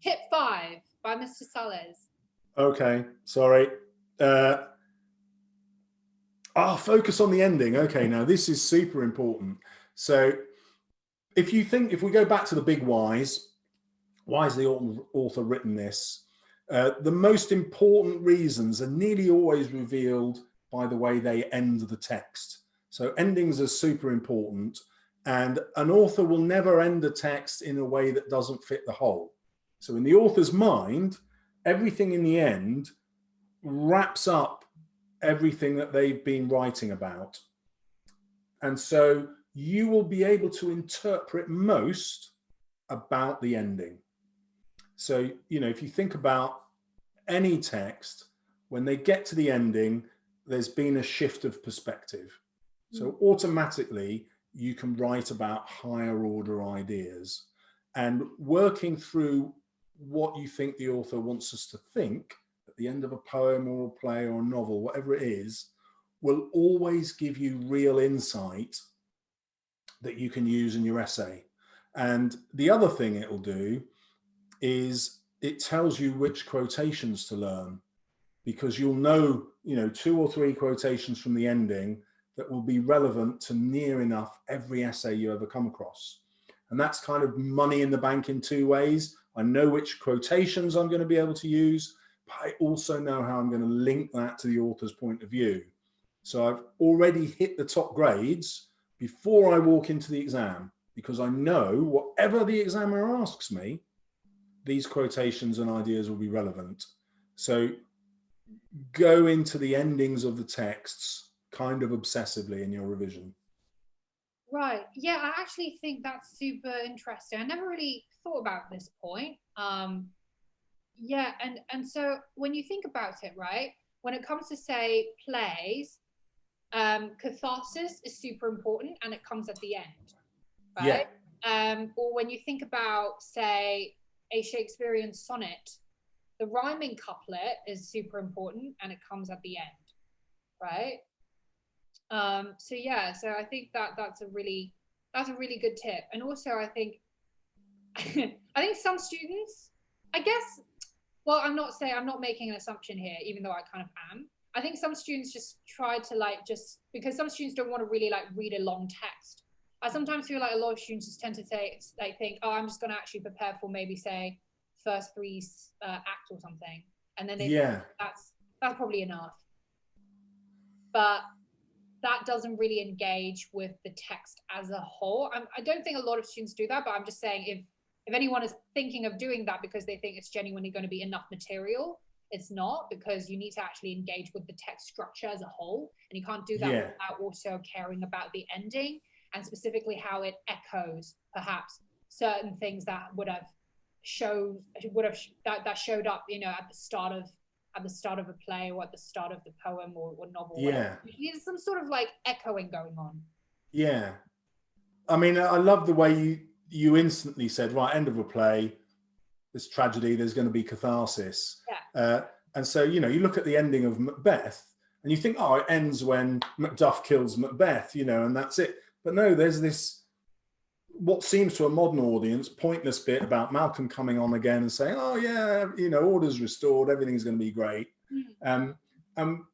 Tip 5 by Mr. Salles. Okay, sorry. Focus on the ending. Okay, now this is super important. So if we go back to the big whys, why has the author written this? The most important reasons are nearly always revealed by the way they end the text. So endings are super important, and an author will never end a text in a way that doesn't fit the whole. So in the author's mind, everything in the end wraps up everything that they've been writing about. And so you will be able to interpret most about the ending. So, if you think about any text, when they get to the ending, there's been a shift of perspective. So automatically you can write about higher order ideas, and working through what you think the author wants us to think at the end of a poem or a play or a novel, whatever it is, will always give you real insight that you can use in your essay. And the other thing it will do is it tells you which quotations to learn, because you'll know, 2 or 3 quotations from the ending that will be relevant to near enough every essay you ever come across. And that's kind of money in the bank in 2 ways. I know which quotations I'm going to be able to use, but I also know how I'm going to link that to the author's point of view. So I've already hit the top grades before I walk into the exam, because I know whatever the examiner asks me, these quotations and ideas will be relevant. So go into the endings of the texts kind of obsessively in your revision. Right. Yeah, I actually think that's super interesting. I never really thought about this point. Yeah, and so when you think about it, right, when it comes to, say, plays, catharsis is super important, and it comes at the end, right? Yeah. Or when you think about, say, a Shakespearean sonnet, the rhyming couplet is super important, and it comes at the end, right? So yeah, so I think that's a really good tip. And also I think I think some students, I guess, well, I'm not making an assumption here, even though I kind of am. I think some students just try to just because some students don't want to really read a long text. I sometimes feel like a lot of students just tend to think, oh, I'm just going to actually prepare for maybe, say, first 3 acts or something, and then they think that's probably enough. But that doesn't really engage with the text as a whole. I don't think a lot of students do that, but I'm just saying if anyone is thinking of doing that because they think it's genuinely going to be enough material, it's not, because you need to actually engage with the text structure as a whole, and you can't do that without also caring about the ending, and specifically how it echoes perhaps certain things that that showed up, at the start of a play or at the start of the poem or novel. Yeah. There's some sort of echoing going on. Yeah. I mean, I love the way you instantly said, right, end of a play, this tragedy, there's going to be catharsis. Yeah. And so, you look at the ending of Macbeth and you think, oh, it ends when Macduff kills Macbeth, and that's it. But no, there's this, what seems to a modern audience, pointless bit about Malcolm coming on again and saying, oh yeah, order's restored, everything's going to be great. And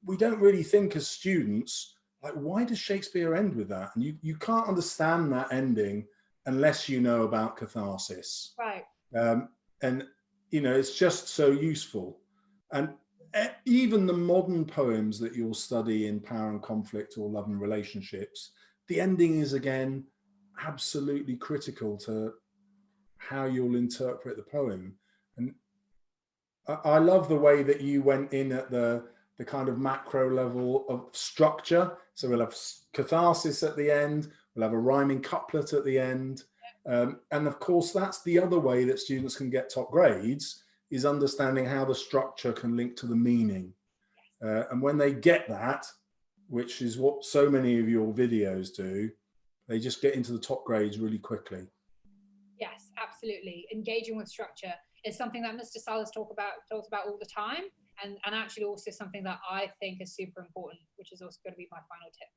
we don't really think as students, why does Shakespeare end with that? And you can't understand that ending unless you know about catharsis. Right. And, it's just so useful. And even the modern poems that you'll study in Power and Conflict or Love and Relationships, the ending is, again, absolutely critical to how you'll interpret the poem. And I love the way that you went in at the kind of macro level of structure. So we'll have catharsis at the end, we'll have a rhyming couplet at the end. And of course, that's the other way that students can get top grades, is understanding how the structure can link to the meaning. And when they get that, which is what so many of your videos do, they just get into the top grades really quickly. Yes, absolutely. Engaging with structure is something that Mr. Salles talks about all the time, and actually also something that I think is super important, which is also going to be my final tip.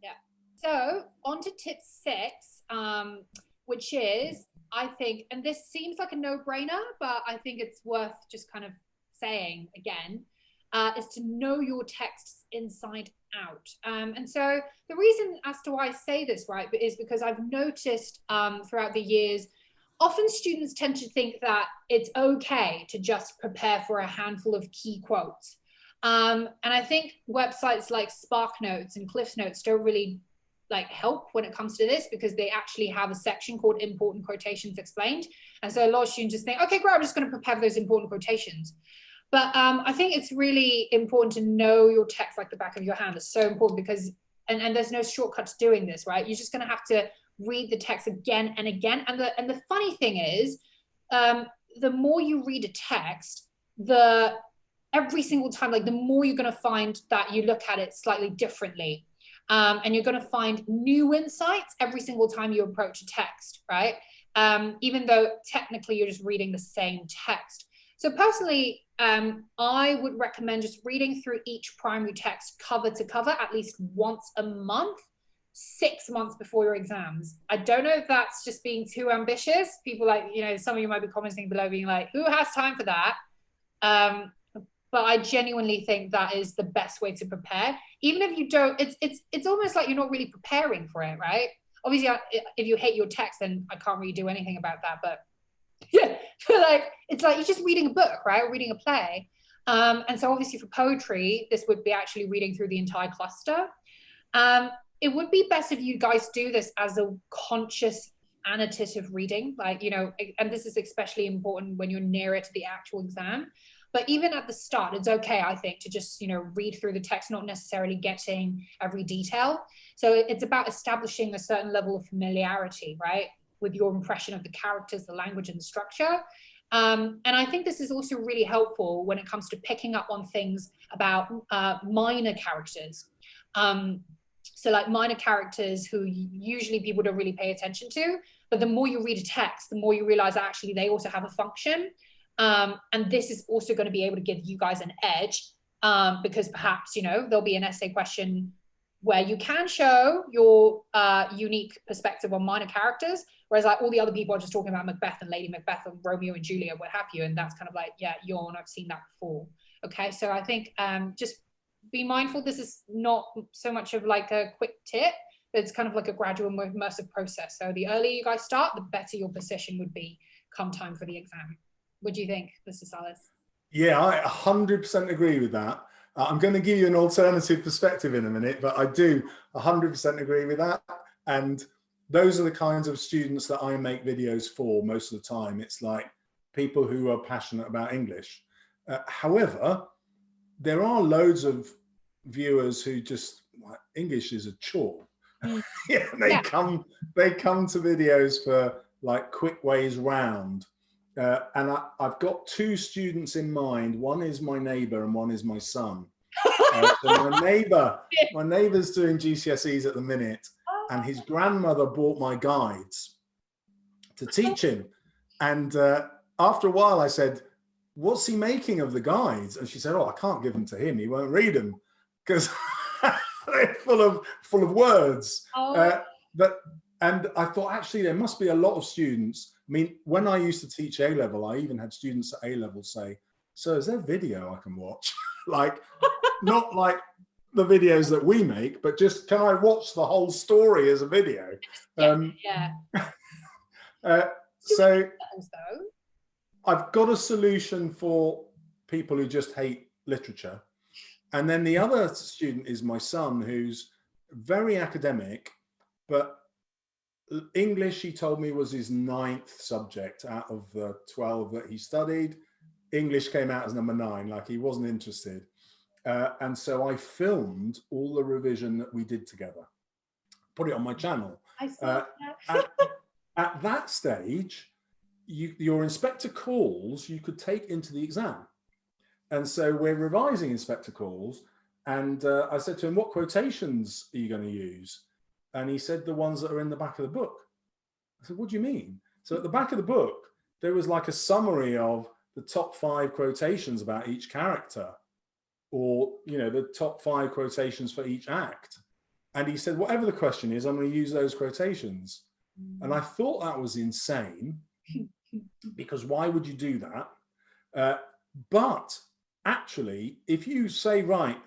Yeah. So on to tip 6, which is I think, and this seems like a no-brainer, but I think it's worth just kind of saying again, is to know your texts inside out. And so the reason as to why I say this, right, is because I've noticed throughout the years, often students tend to think that it's okay to just prepare for a handful of key quotes. And I think websites like SparkNotes and CliffsNotes don't really like help when it comes to this, because they actually have a section called important quotations explained. And so a lot of students just think, okay, great, I'm just going to prepare those important quotations. But I think it's really important to know your text like the back of your hand. It's so important because, and there's no shortcut to doing this, right? You're just going to have to read the text again and again. And the funny thing is, the more you read a text, every single time, like the more you're going to find that you look at it slightly differently. And you're going to find new insights every single time you approach a text, right? Even though technically you're just reading the same text. So personally, I would recommend just reading through each primary text cover to cover at least once a month, 6 months before your exams. I don't know if that's just being too ambitious. People like, some of you might be commenting below being like, who has time for that? But I genuinely think that is the best way to prepare. Even if you don't, it's almost like you're not really preparing for it, right? Obviously, if you hate your text, then I can't really do anything about that. But yeah, like it's like you're just reading a book, right? Or reading a play. And so obviously for poetry, this would be actually reading through the entire cluster. It would be best if you guys do this as a conscious annotative reading, like, and this is especially important when you're nearer to the actual exam. But even at the start, it's okay, I think, to just, read through the text, not necessarily getting every detail. So it's about establishing a certain level of familiarity, right, with your impression of the characters, the language, and the structure. And I think this is also really helpful when it comes to picking up on things about minor characters. So like minor characters who usually people don't really pay attention to, but the more you read a text, the more you realize that actually they also have a function. And this is also going to be able to give you guys an edge, because perhaps, there'll be an essay question where you can show your unique perspective on minor characters, whereas like all the other people are just talking about Macbeth and Lady Macbeth and Romeo and Juliet, what have you. And that's kind of like, yeah, yawn, I've seen that before. Okay, so I think just be mindful. This is not so much of like a quick tip, but it's kind of like a gradual, more immersive process. So the earlier you guys start, the better your position would be come time for the exam. What do you think, Mr. Salles? Yeah, I 100% agree with that. I'm going to give you an alternative perspective in a minute, but I do 100% agree with that. And those are the kinds of students that I make videos for most of the time. It's like people who are passionate about English. However, there are loads of viewers who just, like, English is a chore. Yeah, they come to videos for like quick ways round. And I've got two students in mind. One is my neighbor and one is my son. So my neighbor's doing GCSEs at the minute, and his grandmother bought my guides to teach him. And after a while I said, what's he making of the guides? And she said, oh, I can't give them to him. He won't read them because they're full of words. And I thought, actually, there must be a lot of students. I mean, when I used to teach A-level, I even had students at A-level say, so is there video I can watch? Like, not like the videos that we make, but just, can I watch the whole story as a video? So I've got a solution for people who just hate literature. And then the other student is my son, who's very academic, but English, he told me, was his 9th subject out of the 12 that he studied. English came out as number 9, like he wasn't interested. And so I filmed all the revision that we did together, put it on my channel. I saw that. At that stage, your inspector calls you could take into the exam. And so we're revising inspector calls. And I said to him, what quotations are you going to use? And he said, the ones that are in the back of the book. I said, what do you mean? So at the back of the book, there was like a summary of the top 5 quotations about each character, or, the top 5 quotations for each act. And he said, whatever the question is, I'm going to use those quotations. And I thought that was insane, because why would you do that? But actually, if you say, right,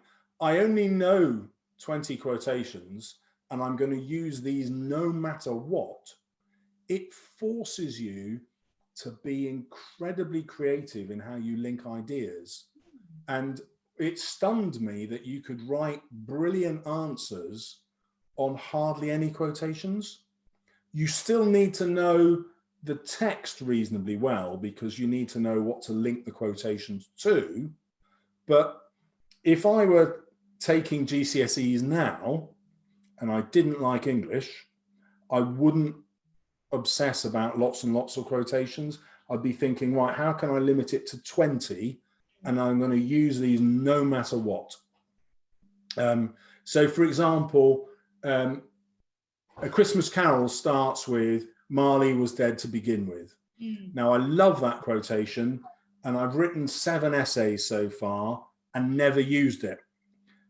I only know 20 quotations and I'm going to use these no matter what, it forces you to be incredibly creative in how you link ideas. And it stunned me that you could write brilliant answers on hardly any quotations. You still need to know the text reasonably well, because you need to know what to link the quotations to. But if I were taking GCSEs now and I didn't like English, I wouldn't obsess about lots and lots of quotations. I'd be thinking, right, how can I limit it to 20? And I'm going to use these no matter what. So, for example, A Christmas Carol starts with, Marley was dead to begin with. Now, I love that quotation, and I've written 7 essays so far and never used it.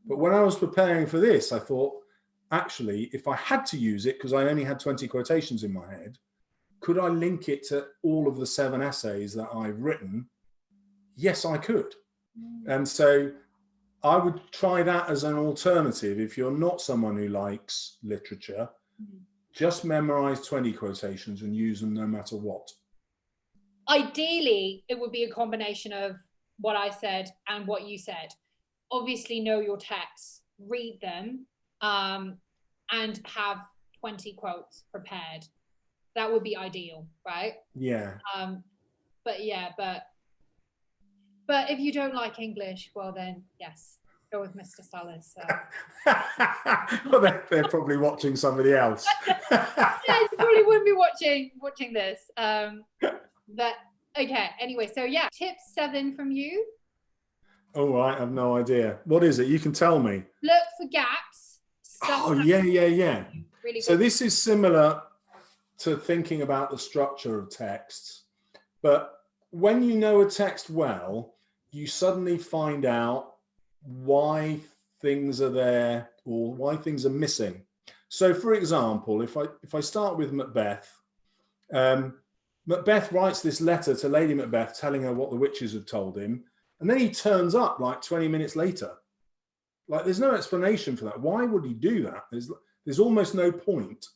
But when I was preparing for this, I thought, actually, if I had to use it, because I only had 20 quotations in my head, could I link it to all of the 7 essays that I've written? Yes, I could. And so I would try that as an alternative. If you're not someone who likes literature, just memorize 20 quotations and use them no matter what. Ideally, it would be a combination of what I said and what you said. Obviously, know your texts, read them, and have 20 quotes prepared. That would be ideal, right? Yeah. But if you don't like English, well then, yes, go with Mr. Salles. So. Well, they're probably watching somebody else. Yeah, you probably wouldn't be watching this. But okay, anyway, so yeah, tip 7 from you. All right, I have no idea. What is it? You can tell me. Look for gaps. Oh, yeah. Really so this is similar to thinking about the structure of texts. But when you know a text well, you suddenly find out why things are there or why things are missing. So, for example, if I start with Macbeth, Macbeth writes this letter to Lady Macbeth telling her what the witches have told him, and then he turns up like 20 minutes later. Like, there's no explanation for that. Why would he do that? There's almost no point.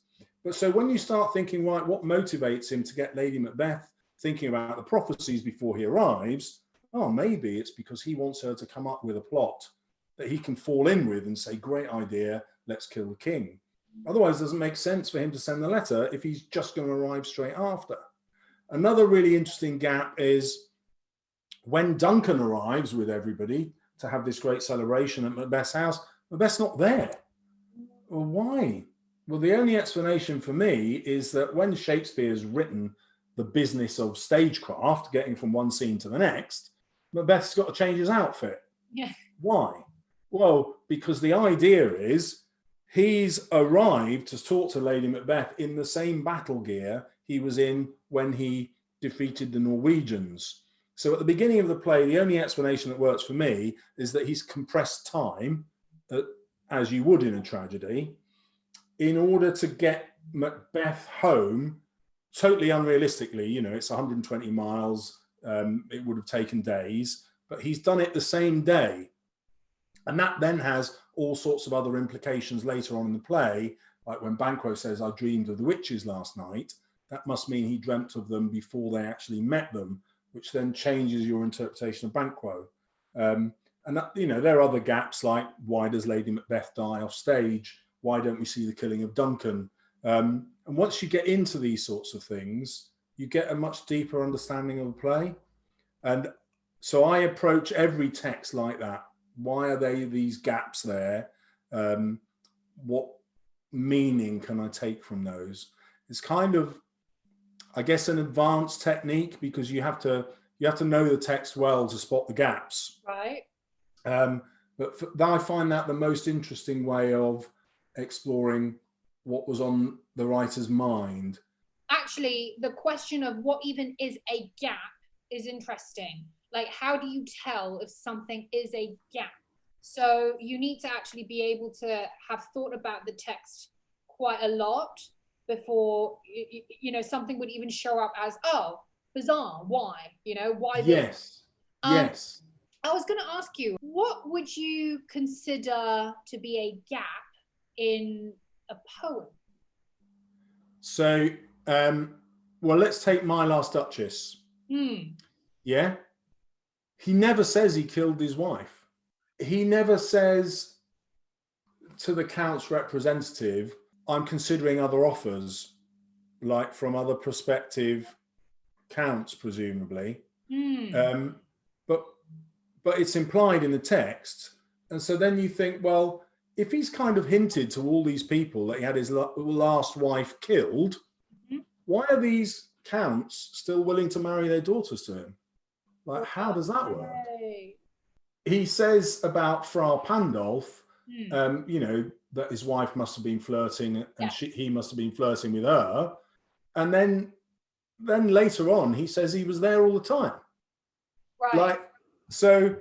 But so when you start thinking, right, what motivates him to get Lady Macbeth thinking about the prophecies before he arrives? Oh, maybe it's because he wants her to come up with a plot that he can fall in with and say, great idea, let's kill the king. Otherwise, it doesn't make sense for him to send the letter if he's just going to arrive straight after. Another really interesting gap is when Duncan arrives with everybody to have this great celebration at Macbeth's house, Macbeth's not there. Well, why? Well, the only explanation for me is that when Shakespeare's written the business of stagecraft, getting from one scene to the next, Macbeth's got to change his outfit. Yeah. Why? Well, because the idea is he's arrived to talk to Lady Macbeth in the same battle gear he was in when he defeated the Norwegians. So at the beginning of the play, the only explanation that works for me is that he's compressed time, as you would in a tragedy, in order to get Macbeth home, totally unrealistically. You know, it's 120 miles. It would have taken days, but he's done it the same day. And that then has all sorts of other implications later on in the play, like when Banquo says, I dreamed of the witches last night. That must mean he dreamt of them before they actually met them, which then changes your interpretation of Banquo. And that, you know, there are other gaps, like why does Lady Macbeth die off stage? Why don't we see the killing of Duncan? And once you get into these sorts of things, you get a much deeper understanding of the play. And so I approach every text like that. Why are these gaps there? What meaning can I take from those? It's kind of, I guess, an advanced technique, because you have to know the text well to spot the gaps. Right. But I find that the most interesting way of exploring what was on the writer's mind. Actually, the question of what even is a gap is interesting. Like, how do you tell if something is a gap? So you need to actually be able to have thought about the text quite a lot before something would even show up as, oh, bizarre, why, why this? Yes. Yes. I was going to ask you, what would you consider to be a gap in a poem? So, well, let's take My Last Duchess. Yeah. He never says he killed his wife. He never says to the Count's representative, I'm considering other offers, like from other prospective Counts, presumably. But it's implied in the text. And so then you think, well, if he's kind of hinted to all these people that he had his last wife killed, why are these Counts still willing to marry their daughters to him? Like, how does that work? He says about Frau Pandolf, that his wife must have been flirting and he must have been flirting with her. And then later on, he says he was there all the time. Right. Like, so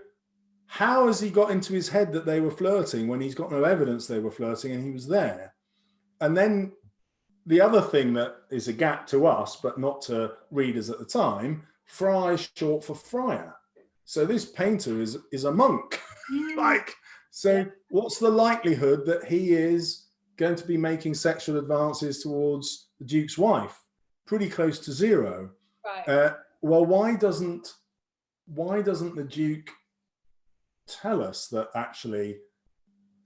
how has he got into his head that they were flirting when he's got no evidence they were flirting and he was there? And then the other thing that is a gap to us, but not to readers at the time, Fry is short for friar. So this painter is a monk. What's the likelihood that he is going to be making sexual advances towards the Duke's wife? Pretty close to zero. Right. Well, why doesn't the Duke tell us that actually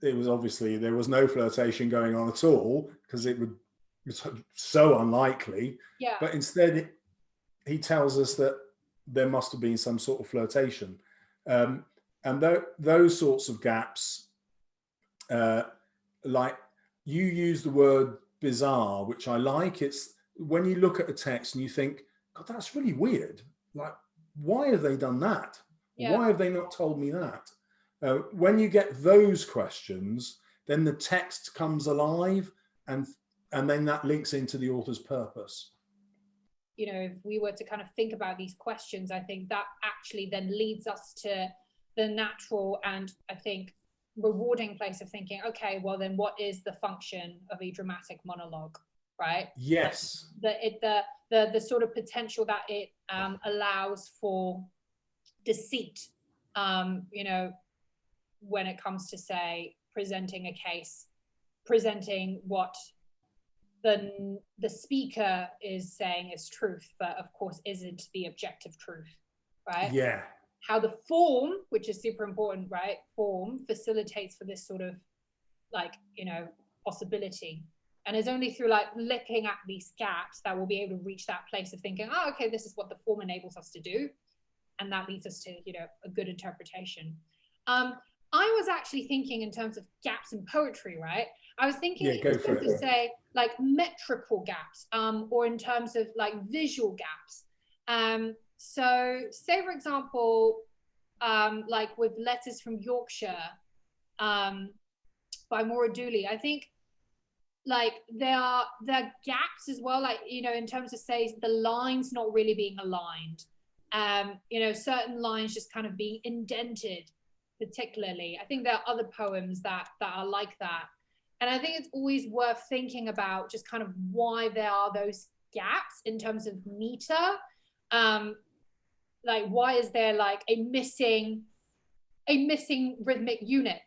it was obviously there was no flirtation going on at all, because it's so unlikely. Yeah. But instead he tells us that there must have been some sort of flirtation. And those sorts of gaps, like you use the word bizarre, which I like. It's when you look at a text and you think, God, that's really weird. Like, why have they done that? Yeah. Why have they not told me that? When you get those questions, then the text comes alive, and then that links into the author's purpose. If we were to kind of think about these questions, I think that actually then leads us to the natural and I think rewarding place of thinking, okay, well then what is the function of a dramatic monologue, right? Yes. The sort of potential that it allows for deceit, when it comes to, say, presenting a case, presenting what the speaker is saying is truth, but of course isn't the objective truth, right? Yeah. How the form, which is super important, right? Form facilitates for this sort of possibility. And it's only through looking at these gaps that we'll be able to reach that place of thinking, oh, okay, this is what the form enables us to do. And that leads us to, a good interpretation. I was actually thinking in terms of gaps in poetry, right? I was thinking in terms of, say, metrical gaps, or in terms of visual gaps. So say, for example, with Letters from Yorkshire by Maura Dooley, I think there are gaps as well, in terms of, say, the lines not really being aligned, certain lines just kind of being indented. Particularly, I think there are other poems that are like that. And I think it's always worth thinking about just kind of why there are those gaps in terms of meter. Why is there a missing rhythmic unit,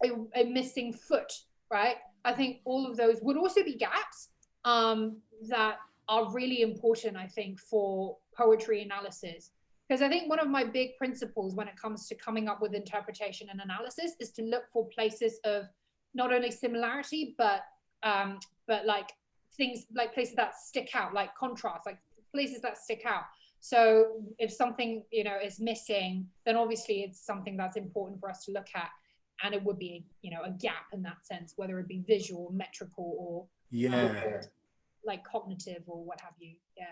a missing foot, right? I think all of those would also be gaps that are really important, I think, for poetry analysis. Because I think one of my big principles when it comes to coming up with interpretation and analysis is to look for places of not only similarity, but things places that stick out, like contrast, places that stick out. So if something, is missing, then obviously it's something that's important for us to look at. And it would be, a gap in that sense, whether it be visual, metrical, or cognitive or what have you. Yeah.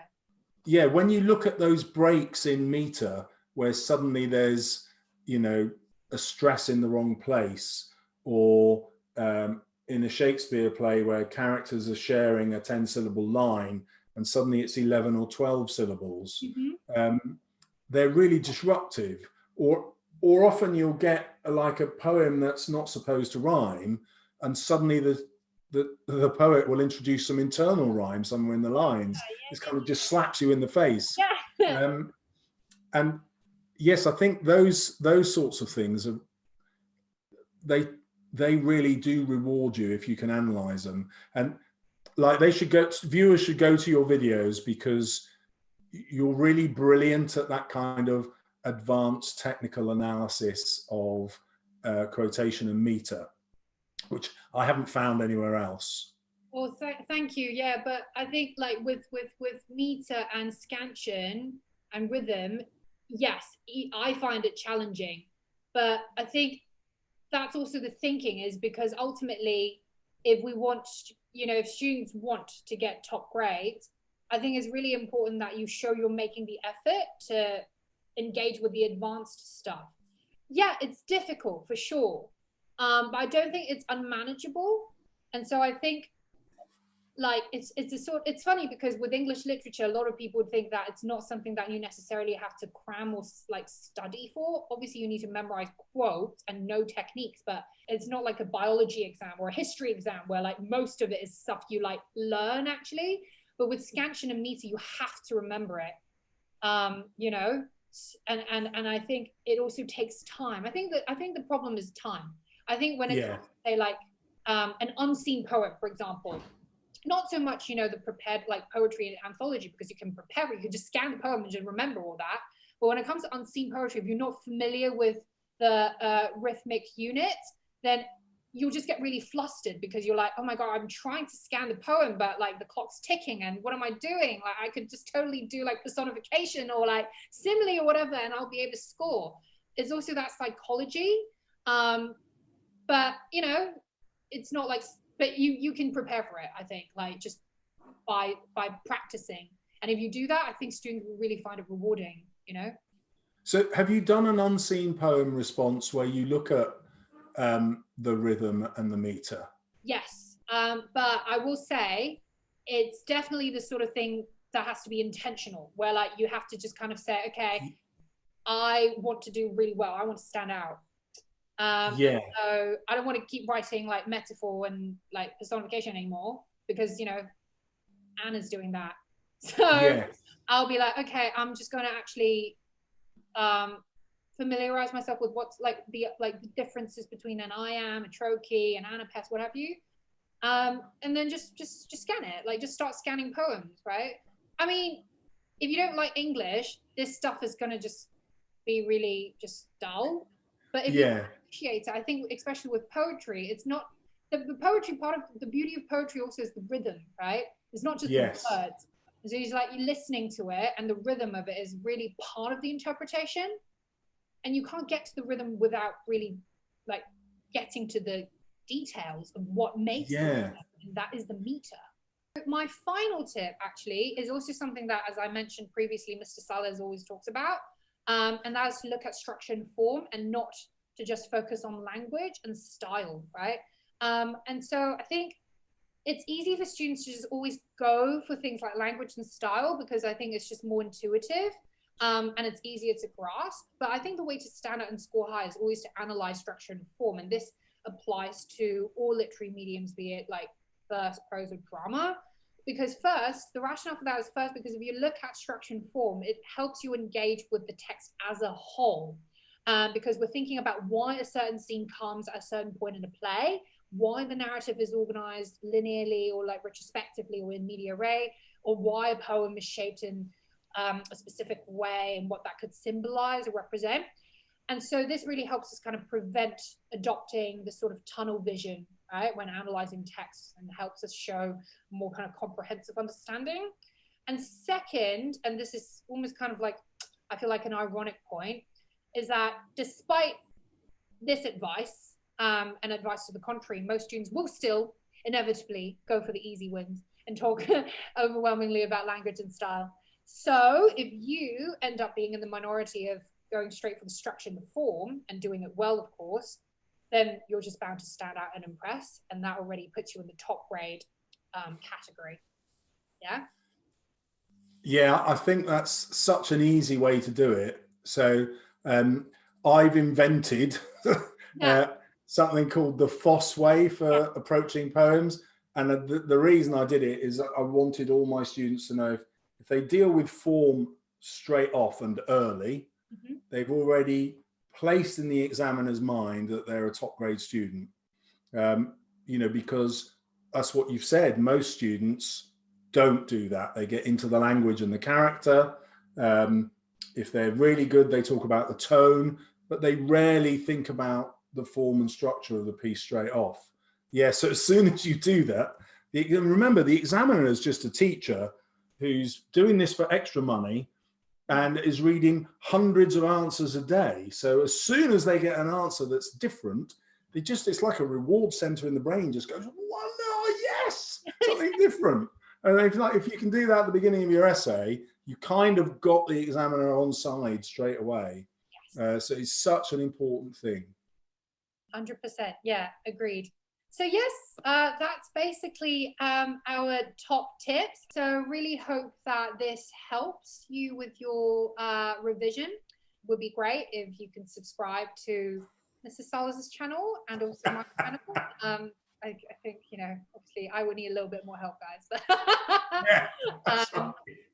Yeah, when you look at those breaks in meter where suddenly there's, a stress in the wrong place, or in a Shakespeare play where characters are sharing a 10-syllable line and suddenly it's 11 or 12 syllables, they're really disruptive. Or often you'll get a poem that's not supposed to rhyme, and suddenly the poet will introduce some internal rhyme somewhere in the lines. This kind of just slaps you in the face. Yeah. And yes, I think those sorts of things are, they really do reward you if you can analyze them. And like, viewers should go to your videos because you're really brilliant at that kind of advanced technical analysis of quotation and meter, which I haven't found anywhere else. Well, thank you. Yeah, but I think like with meter and scansion and rhythm, yes, I find it challenging. But I think that's also the thinking, is because ultimately, if we want, if students want to get top grades, I think it's really important that you show you're making the effort to engage with the advanced stuff. Yeah, it's difficult for sure, but I don't think it's unmanageable. And so I think, like, it's funny because with English literature, a lot of people would think that it's not something that you necessarily have to cram or like study for. Obviously you need to memorize quotes and know techniques, but it's not like a biology exam or a history exam where like most of it is stuff you like learn actually. But with scansion and meter, you have to remember it. And I think it also takes time. I think the problem is time. I think when it comes to, say, like an unseen poet, for example, not so much, the prepared like poetry and anthology, because you can prepare it, you can just scan the poem and just remember all that. But when it comes to unseen poetry, if you're not familiar with the rhythmic unit, then you'll just get really flustered because you're like, oh my God, I'm trying to scan the poem, but like the clock's ticking and what am I doing? Like I could just totally do like personification or like simile or whatever, and I'll be able to score. It's also that psychology. But it's not like, but you can prepare for it, I think, like just by practicing. And if you do that, I think students will really find it rewarding, So have you done an unseen poem response where you look at the rhythm and the meter? Yes, but I will say it's definitely the sort of thing that has to be intentional, where like you have to just kind of say, okay, I want to do really well, I want to stand out. So I don't want to keep writing like metaphor and like personification anymore because Anna's doing that. So I'll be like, okay, I'm just going to actually familiarize myself with what's like the differences between an I am, a trochee, an anapest, what have you. And then just scan it, like just start scanning poems, right? I mean, if you don't like English, this stuff is going to just be really just dull. But if you appreciate it, I think especially with poetry, it's not the poetry part of the beauty of poetry also is the rhythm, right? It's not just the words. So it's like you're listening to it, and the rhythm of it is really part of the interpretation. And you can't get to the rhythm without really like getting to the details of what makes the rhythm, and that is the meter. My final tip actually is also something that, as I mentioned previously, Mr. Salles always talks about. And that is to look at structure and form and not to just focus on language and style, right? And so I think it's easy for students to just always go for things like language and style because I think it's just more intuitive and it's easier to grasp. But I think the way to stand out and score high is always to analyze structure and form. And this applies to all literary mediums, be it like verse, prose, or drama. Because first, the rationale for that is first, because if you look at structure and form, it helps you engage with the text as a whole. Because we're thinking about why a certain scene comes at a certain point in a play, why the narrative is organized linearly or like retrospectively or in media res, or why a poem is shaped in a specific way and what that could symbolize or represent. And so this really helps us kind of prevent adopting the sort of tunnel vision, right, when analyzing texts, and helps us show more kind of comprehensive understanding. And second, and this is almost kind of like, I feel like an ironic point, is that despite this advice and advice to the contrary, most students will still inevitably go for the easy wins and talk overwhelmingly about language and style. So if you end up being in the minority of going straight for the structure and the form and doing it well, of course, then you're just bound to stand out and impress. And that already puts you in the top grade category. Yeah. Yeah, I think that's such an easy way to do it. So I've invented something called the Foss way for approaching poems. And the reason I did it is I wanted all my students to know if they deal with form straight off and early, they've already placed in the examiner's mind that they're a top grade student. You know, because that's what you've said, most students don't do that. They get into the language and the character. If they're really good, they talk about the tone, but they rarely think about the form and structure of the piece straight off. Yeah, so as soon as you do that, remember, the examiner is just a teacher who's doing this for extra money and is reading hundreds of answers a day. So as soon as they get an answer that's different, it's like a reward center in the brain just goes, "Well, no, yes, something different." And if you can do that at the beginning of your essay, you kind of got the examiner on side straight away. Yes. So it's such an important thing. 100%. Yeah, agreed. So yes, that's basically our top tips. So really hope that this helps you with your revision. Would be great if you can subscribe to Mr. Salles' channel and also my channel. I think, you know, obviously I would need a little bit more help, guys. Yeah, that's right.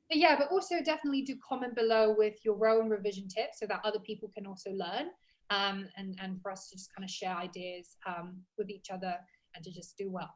But yeah, but also definitely do comment below with your own revision tips so that other people can also learn. And for us to just kind of share ideas with each other and to just do well.